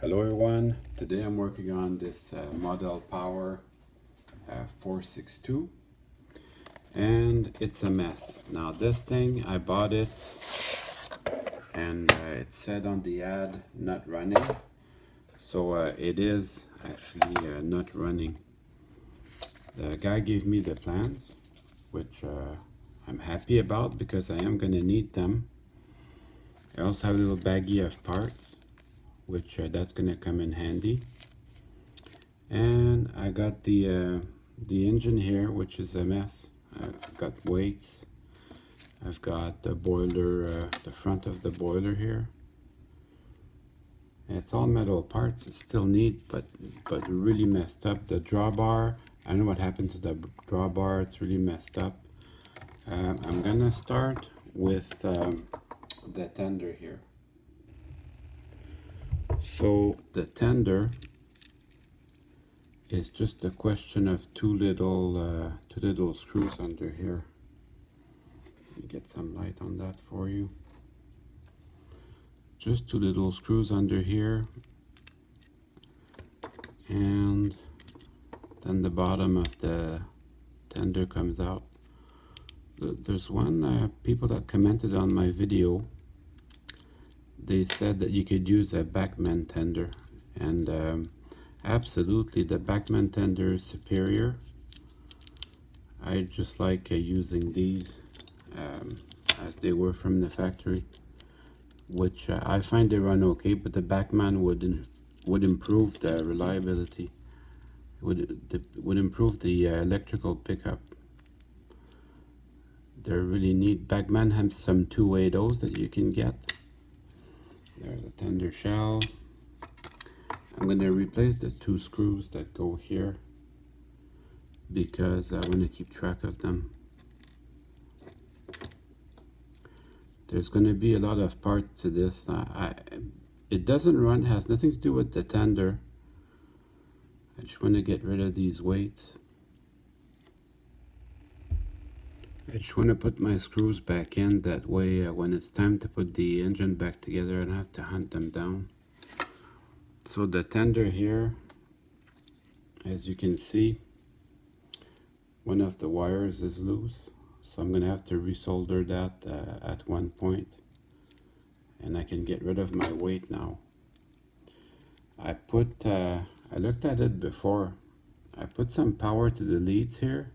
Hello everyone, today I'm working on this Model Power 462 and it's a mess. Now this thing, I bought it and it said on the ad not running, so it is actually not running. The guy gave me the plans, which I'm happy about because I am going to need them. I also have a little baggie of parts, which that's going to come in handy. And I got the engine here, which is a mess. I've got weights. I've got the boiler, the front of the boiler here. And it's all metal parts. It's still neat, but really messed up. The drawbar, I don't know what happened to the drawbar. It's really messed up. I'm gonna start with the tender here. So the tender is just a question of two little screws under here. Let me get some light on that for you. Just two little screws under here, and then the bottom of the tender comes out. There's one people that commented on my video. They said that you could use a Bachmann tender, and absolutely the Bachmann tender is superior. I just like using these as they were from the factory, which I find they run okay, but the Bachmann would improve the reliability. Would improve the electrical pickup. They're really neat. Bachmann has some 280s that you can get. There's a tender shell. I'm going to replace the two screws that go here because I want to keep track of them. There's going to be a lot of parts to this. It doesn't run, has nothing to do with the tender. I just want to get rid of these weights. I just want to put my screws back in, that way when it's time to put the engine back together I don't have to hunt them down. So the tender here, as you can see, one of the wires is loose, so I'm going to have to resolder that at one point, and I can get rid of my weight now. I looked at it before. I put some power to the leads here,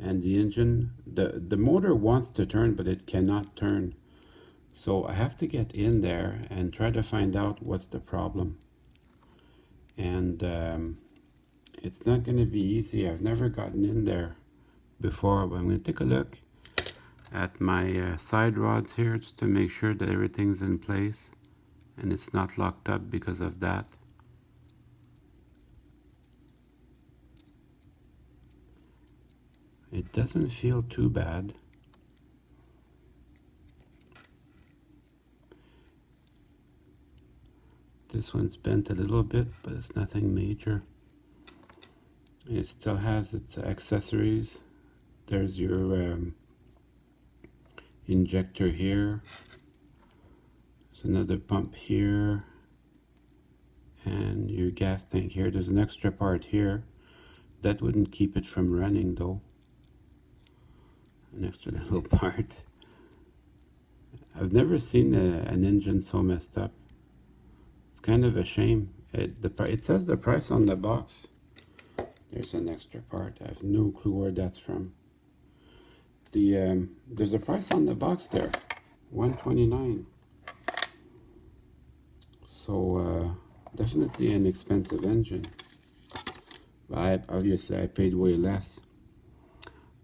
and the engine, the motor wants to turn, but it cannot turn. So I have to get in there and try to find out what's the problem. And it's not going to be easy. I've never gotten in there before, but I'm going to take a look at my side rods here just to make sure that everything's in place and it's not locked up because of that. It doesn't feel too bad. This one's bent a little bit, but it's nothing major. It still has its accessories. There's your injector here. There's another pump here. And your gas tank here. There's an extra part here. That wouldn't keep it from running though. An extra little part. I've never seen an engine so messed up. It's kind of a shame. It says the price on the box. There's an extra part. I have no clue where that's from. There's a price on the box there, $129. So definitely an expensive engine. But obviously I paid way less.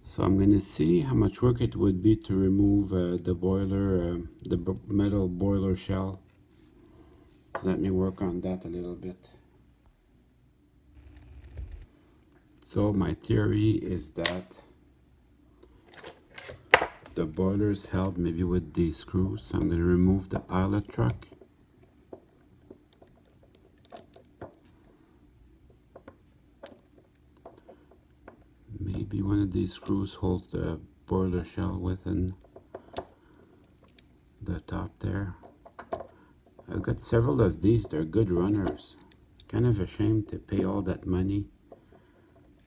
So I'm going to see how much work it would be to remove the boiler, the metal boiler shell. So let me work on that a little bit. So my theory is that the boiler is held maybe with these screws. So I'm going to remove the pilot truck. Maybe one of these screws holds the boiler shell within the top there. I've got several of these. They're good runners. Kind of a shame to pay all that money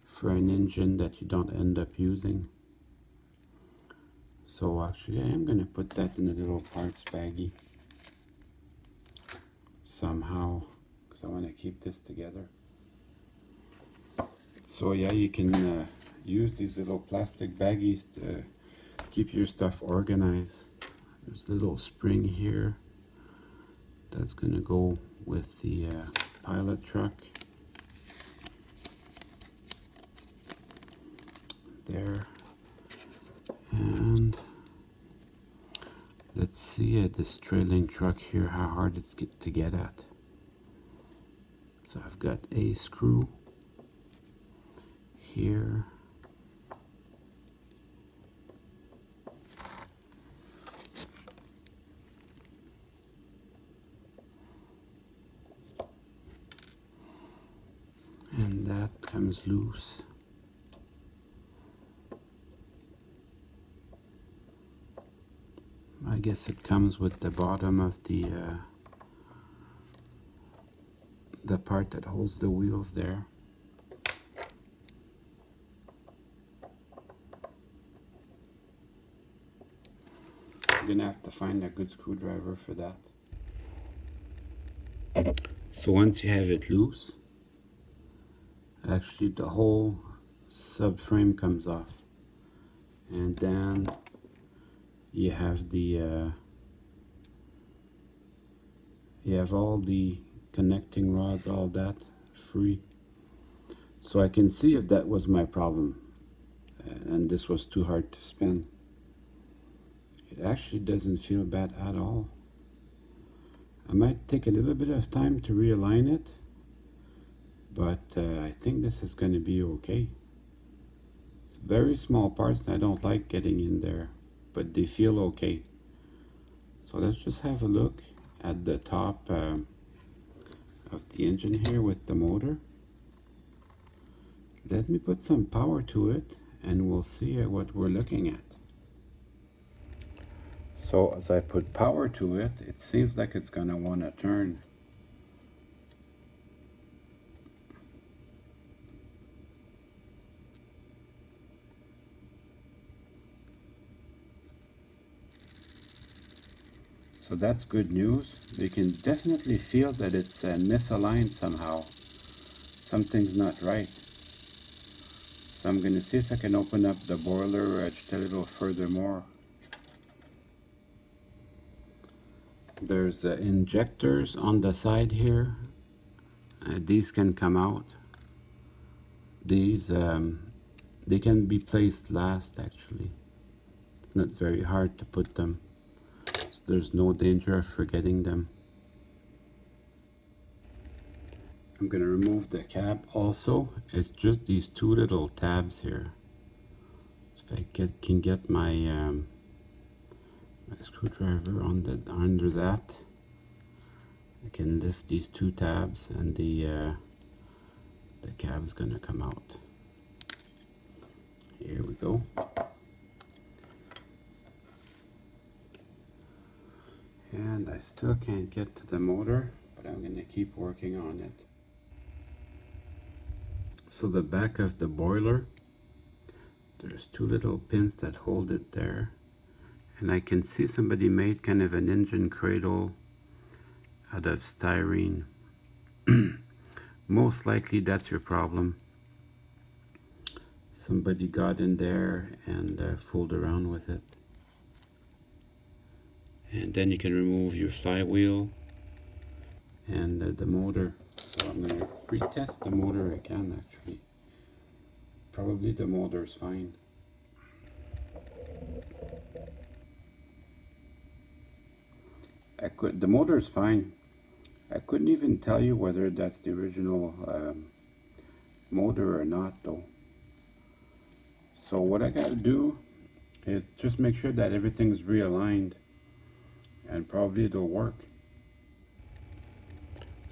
for an engine that you don't end up using. So actually I am going to put that in a little parts baggie somehow, because I want to keep this together. So yeah, you can use these little plastic baggies to keep your stuff organized. There's a little spring here that's going to go with the pilot truck. There. And let's see this trailing truck here, how hard it's to get at. So I've got a screw here. And that comes loose. I guess it comes with the bottom of the part that holds the wheels there. I'm gonna have to find a good screwdriver for that. So once you have it loose, actually the whole subframe comes off, and then you have the you have all the connecting rods, all that free. So I can see if that was my problem and this was too hard to spin. It actually doesn't feel bad at all. I might take a little bit of time to realign it, but I think this is going to be okay. It's very small parts and I don't like getting in there, but they feel okay. So let's just have a look at the top of the engine here with the motor. Let me put some power to it and we'll see what we're looking at. So as I put power to it, it seems like it's going to want to turn. So that's good news. You can definitely feel that it's misaligned somehow. Something's not right. So I'm going to see if I can open up the boiler just a little further more. There's injectors on the side here. These can come out. These they can be placed last actually. It's not very hard to put them. So there's no danger of forgetting them. I'm going to remove the cap also. It's just these two little tabs here. If I can get my my screwdriver on under that, I can lift these two tabs and the cap is going to come out. Here we go. And I still can't get to the motor, but I'm going to keep working on it. So the back of the boiler, there's two little pins that hold it there. And I can see somebody made kind of an engine cradle out of styrene. Most likely that's your problem. Somebody got in there and fooled around with it. And then you can remove your flywheel and the motor. So I'm going to retest the motor again actually. Probably the motor's fine. The motor's fine. I couldn't even tell you whether that's the original motor or not though. So what I gotta do is just make sure that everything's realigned and probably it'll work.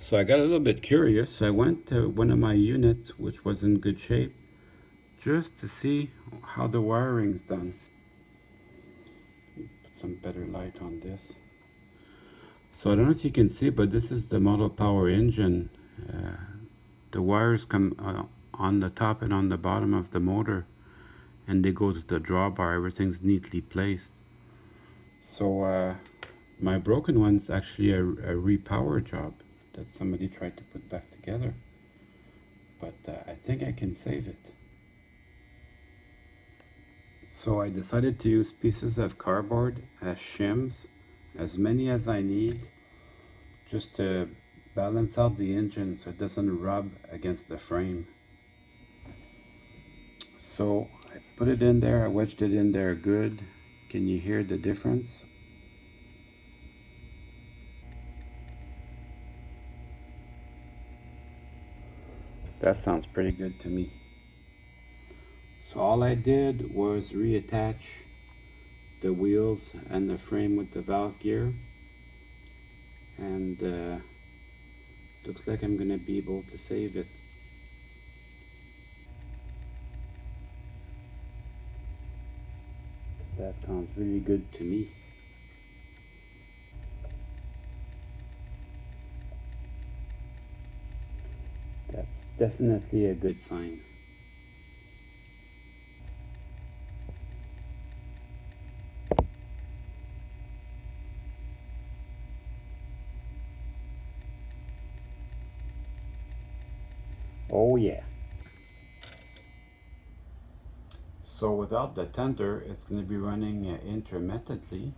So I got a little bit curious. I went to one of my units which was in good shape just to see how the wiring's done. Put some better light on this. So I don't know if you can see, but this is the Model Power engine. The wires come on the top and on the bottom of the motor, and they go to the drawbar. Everything's neatly placed. So my broken one's actually a repower job that somebody tried to put back together. But I think I can save it. So I decided to use pieces of cardboard as shims, as many as I need, just to balance out the engine so it doesn't rub against the frame. So I put it in there, I wedged it in there good. Can you hear the difference? That sounds pretty good to me. So all I did was reattach the wheels and the frame with the valve gear, and looks like I'm gonna be able to save it. That sounds really good to me. That's definitely a good sign. Oh yeah. So without the tender, it's going to be running intermittently,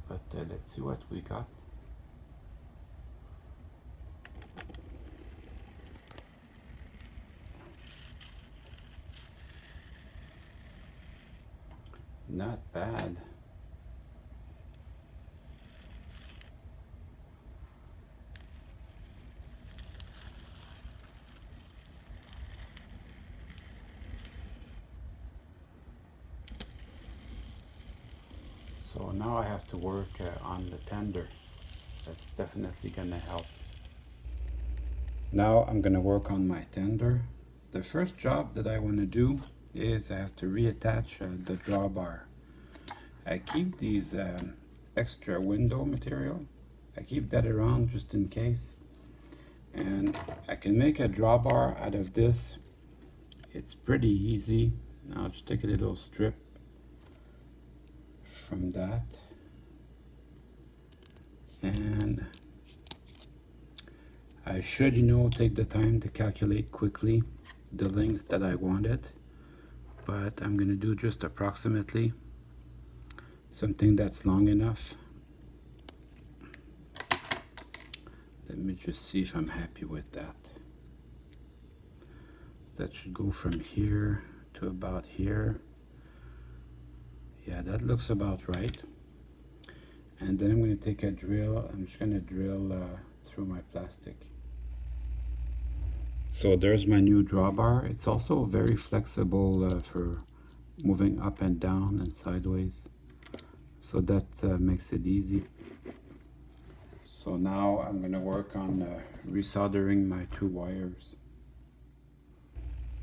but let's see what we got. Not bad. So now I have to work on the tender. That's definitely going to help. Now I'm going to work on my tender. The first job that I want to do is I have to reattach the drawbar. I keep these extra window material. I keep that around just in case. And I can make a drawbar out of this. It's pretty easy. I'll just take a little strip from that, and I should, take the time to calculate quickly the length that I wanted, but I'm gonna do just approximately something that's long enough. Let me just see if I'm happy with that. That should go from here to about here. Yeah, that looks about right. And then I'm going to take a drill. I'm just going to drill through my plastic. So there's my new drawbar. It's also very flexible for moving up and down and sideways. So that makes it easy. So now I'm going to work on resoldering my two wires.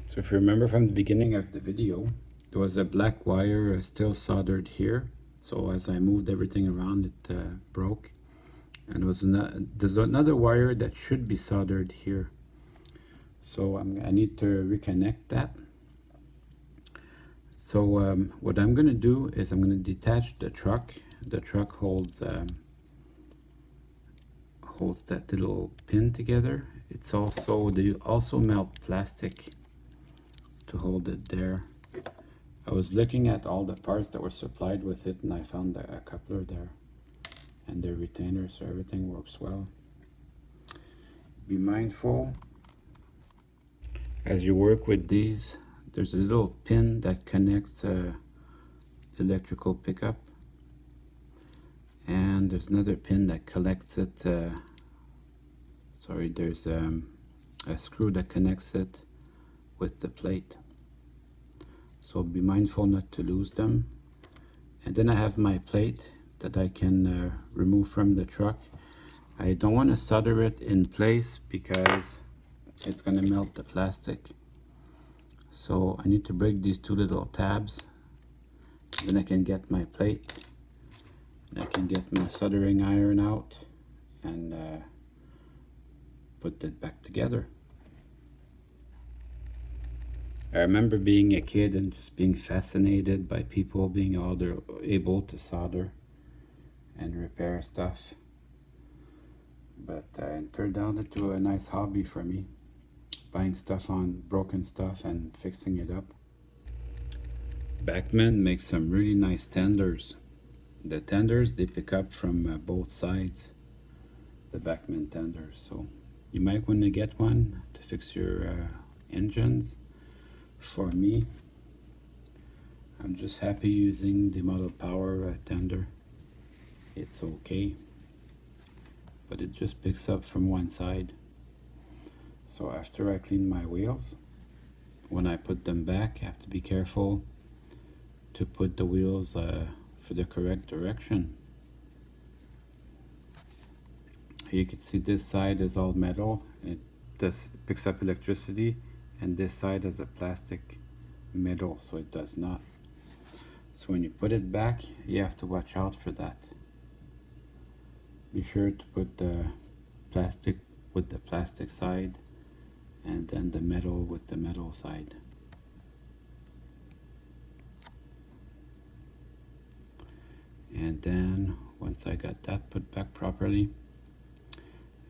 So if you remember from the beginning of the video, there was a black wire still soldered here. So as I moved everything around, it broke. And there's another wire that should be soldered here. So I need to reconnect that. So what I'm going to do is I'm going to detach the truck. The truck holds that little pin together. They also melt plastic to hold it there. I was looking at all the parts that were supplied with it, and I found a coupler there and the retainer, so everything works well. Be mindful as you work with these. There's a little pin that connects the electrical pickup, and there's another pin that collects it. There's a screw that connects it with the plate. So be mindful not to lose them. And then I have my plate that I can remove from the truck. I don't want to solder it in place because it's going to melt the plastic. So I need to break these two little tabs. Then I can get my plate. And I can get my soldering iron out and put it back together. I remember being a kid and just being fascinated by people being able to solder and repair stuff. But it turned out into a nice hobby for me, buying stuff on broken stuff and fixing it up. Bachmann makes some really nice tenders. The tenders, they pick up from both sides, the Bachmann tenders. So you might want to get one to fix your engines. For me, I'm just happy using the Model Power tender. It's okay, but it just picks up from one side. So after I clean my wheels, when I put them back, I have to be careful to put the wheels for the correct direction. Here you can see this side is all metal, it picks up electricity, and this side is a plastic metal, so it does not. So when you put it back, you have to watch out for that. Be sure to put the plastic with the plastic side and then the metal with the metal side. And then once I got that put back properly,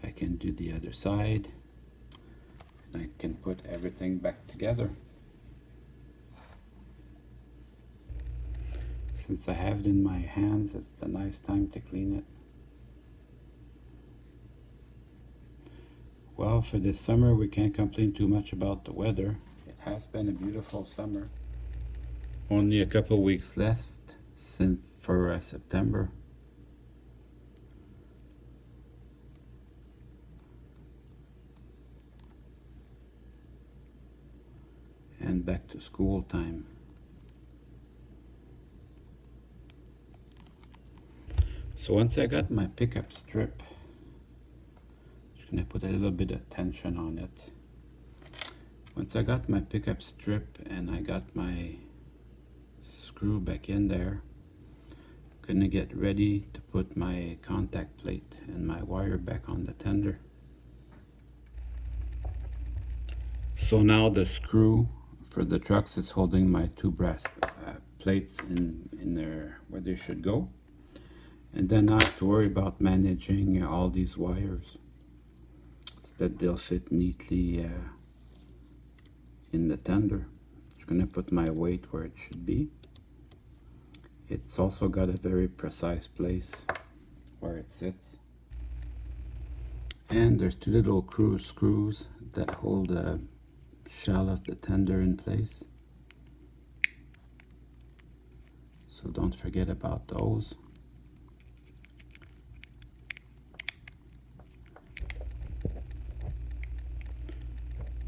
I can do the other side and I can put everything back together. Since I have it in my hands, it's the nice time to clean it. Well, for this summer, we can't complain too much about the weather. It has been a beautiful summer. Only a couple weeks left for September. And back to school time. So once I got my pickup strip, I'm just gonna put a little bit of tension on it. Once I got my pickup strip and I got my screw back in there, I'm gonna get ready to put my contact plate and my wire back on the tender. So now the screw for the trucks is holding my two brass plates in there where they should go. And then I have to worry about managing all these wires so that they'll fit neatly in the tender. I'm just gonna put my weight where it should be. It's also got a very precise place where it sits. And there's two little screws that hold the shell of the tender in place. So don't forget about those.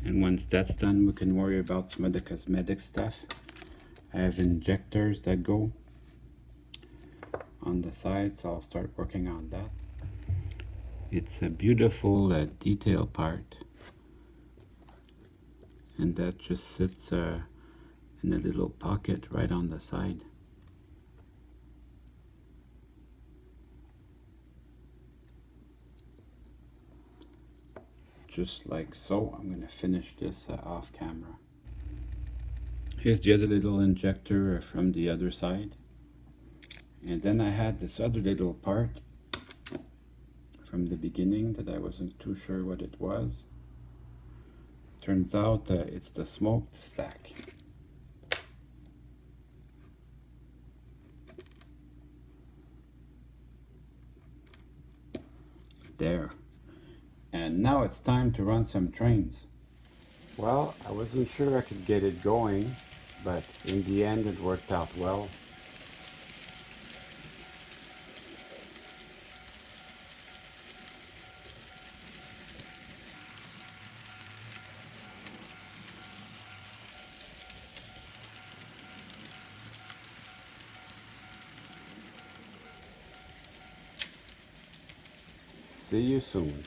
And once that's done, we can worry about some of the cosmetic stuff. I have injectors that go on the side, so I'll start working on that. It's a beautiful detail part, and that just sits in a little pocket right on the side. Just like so. I'm going to finish this off camera. Here's the other little injector from the other side. And then I had this other little part from the beginning that I wasn't too sure what it was. Turns out it's the smoke stack. There. And now it's time to run some trains. Well, I wasn't sure I could get it going, but in the end it worked out well. See you soon.